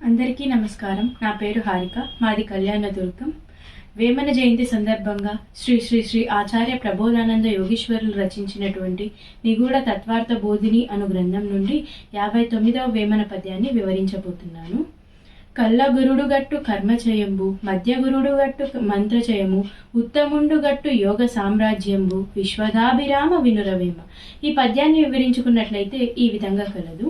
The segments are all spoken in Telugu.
అందరికీ నమస్కారం. నా పేరు హారిక. మాది కళ్యాణదుర్గం. వేమన జయంతి సందర్భంగా శ్రీ శ్రీ శ్రీ ఆచార్య ప్రబోధానంద యోగీశ్వరులు రచించినటువంటి నిగూఢ తత్వార్థ బోధిని అను గ్రంథం నుండి 59వ వేమన పద్యాన్ని వివరించబోతున్నాను. కల్ల గురుడు గట్టు కర్మచయంబు, మధ్య గురుడు గట్టు మంత్రచయము, ఉత్తముండు గట్టు యోగ సామ్రాజ్యంబు, విశ్వదాభిరామ వినురవేమ. ఈ పద్యాన్ని వివరించుకున్నట్లయితే ఈ విధంగా కలదు.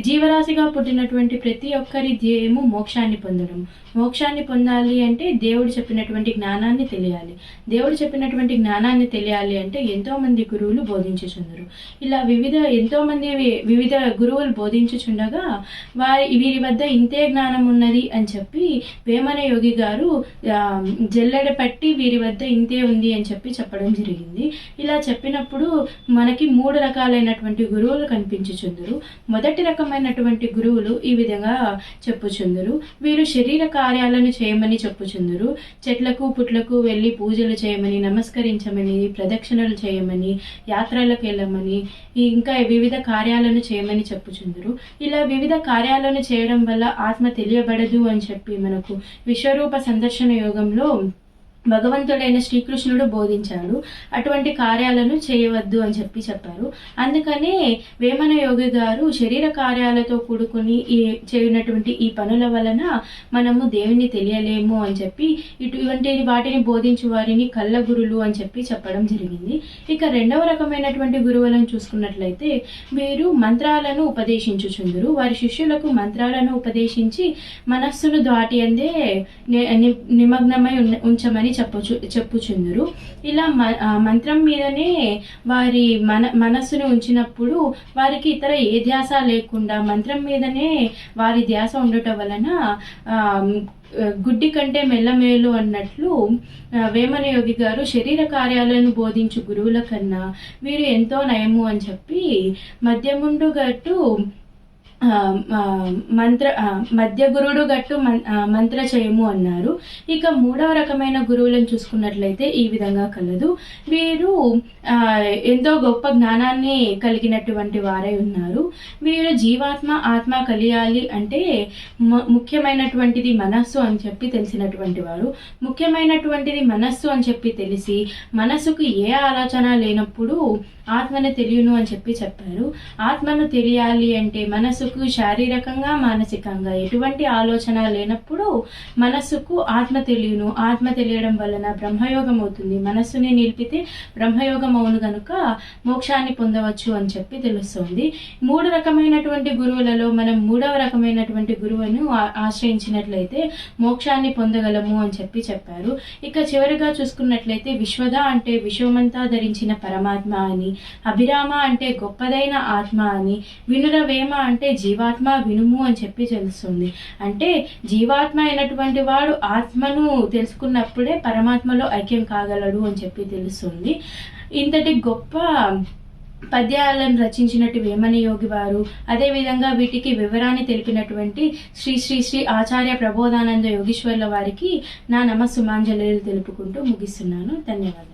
జీవరాశిగా పుట్టినటువంటి ప్రతి ఒక్కరి ధ్యేయము మోక్షాన్ని పొందడం. మోక్షాన్ని పొందాలి అంటే దేవుడు చెప్పినటువంటి జ్ఞానాన్ని తెలియాలి. దేవుడు చెప్పినటువంటి జ్ఞానాన్ని తెలియాలి అంటే ఎంతో మంది గురువులు బోధించుచుందరు. ఇలా ఎంతో మంది వివిధ గురువులు బోధించుచుండగా వీరి వద్ద ఇంతే జ్ఞానం ఉన్నది అని చెప్పి వేమన యోగి గారు జల్లెడ పట్టి వీరి వద్ద ఇంతే ఉంది అని చెప్పడం జరిగింది. ఇలా చెప్పినప్పుడు మనకి 3 రకాలైనటువంటి గురువులు కనిపించుచుందరు. మొదటి రకమైనటువంటి గురువులు ఈ విధంగా చెప్పుచుందరు. వీరు శరీర కార్యాలను చేయమని చెప్పుచుందరు. చెట్లకు పుట్లకు వెళ్ళి పూజలు చేయమని, నమస్కరించమని, ప్రదక్షిణలు చేయమని, యాత్రలకు వెళ్ళమని, ఇంకా వివిధ కార్యాలను చేయమని చెప్పుచుందరు. ఇలా వివిధ కార్యాలను చేయడం వల్ల ఆత్మ తెలియబడదు అని చెప్పి మనకు విశ్వరూప సందర్శన యోగంలో భగవంతుడైన శ్రీకృష్ణుడు బోధించాడు. అటువంటి కార్యాలను చేయవద్దు అని చెప్పారు. అందుకనే వేమన యోగి గారు శరీర కార్యాలతో కూడుకుని చేయనటువంటి ఈ పనుల వలన మనము దేవుని తెలియలేము అని చెప్పి ఇటువంటి వాటిని బోధించు వారిని కళ్ళ గురులు అని చెప్పడం జరిగింది. ఇక 2వ రకమైనటువంటి గురువులను చూసుకున్నట్లయితే వీరు మంత్రాలను ఉపదేశించుచుందరు. వారి శిష్యులకు మంత్రాలను ఉపదేశించి మనస్సును దాటి అందే నిమగ్నమై ఉంచమని చెప్పుచుందరు. ఇలా మంత్రం మీదనే వారి మనస్సును ఉంచినప్పుడు వారికి ఇతర ఏ ధ్యాస లేకుండా మంత్రం మీదనే వారి ధ్యాస ఉండటం వలన గుడ్డి కంటే మెల్లమేలు అన్నట్లు వేమన యోగి గారు శరీర కార్యాలను బోధించు గురువుల కన్నా వీరు ఎంతో నయము అని చెప్పి మధ్యముండు గట్టు మధ్య గురుడు గట్టు మంత్ర చేయము అన్నారు. ఇక 3వ రకమైన గురువులను చూసుకున్నట్లయితే ఈ విధంగా కలదు. వీరు ఎంతో గొప్ప జ్ఞానాన్ని కలిగినటువంటి వారై ఉన్నారు. వీరు జీవాత్మ ఆత్మ కలియాలి అంటే ముఖ్యమైనటువంటిది మనస్సు అని చెప్పి తెలిసినటువంటి వారు. ముఖ్యమైనటువంటిది మనస్సు అని చెప్పి తెలిసి మనస్సుకు ఏ ఆలోచన లేనప్పుడు ఆత్మను తెలియను అని చెప్పారు. ఆత్మను తెలియాలి అంటే మనస్సుకు శారీరకంగా మానసికంగా ఎటువంటి ఆలోచన లేనప్పుడు మనస్సుకు ఆత్మ తెలియను. ఆత్మ తెలియడం వలన బ్రహ్మయోగం అవుతుంది. మనస్సుని నిలిపితే బ్రహ్మయోగం అవును కనుక మోక్షాన్ని పొందవచ్చు అని చెప్పి తెలుస్తుంది. 3 రకమైనటువంటి గురువులలో మనం 3వ రకమైనటువంటి గురువును ఆశ్రయించినట్లయితే మోక్షాన్ని పొందగలము అని చెప్పారు. ఇక చివరిగా చూసుకున్నట్లయితే విశ్వద అంటే విశ్వమంతా ధరించిన పరమాత్మ అని, అభిరామ అంటే గొప్పదైన ఆత్మ అని, వినురవేమ అంటే జీవాత్మ వినుము అని తెలుస్తుంది. అంటే జీవాత్మ అయినటువంటి వాడు ఆత్మను తెలుసుకున్నప్పుడే పరమాత్మలో ఐక్యం కాగలడు అని తెలుస్తుంది. ఇంతటి గొప్ప పద్యాలను రచించినట్టు వేమన యోగి వారు, అదేవిధంగా వీటికి వివరాన్ని తెలిపినటువంటి శ్రీ శ్రీ శ్రీ ఆచార్య ప్రబోధానంద యోగీశ్వర్ల వారికి నా నమస్సుమాంజలి తెలుపుకుంటూ ముగిస్తున్నాను. ధన్యవాదాలు.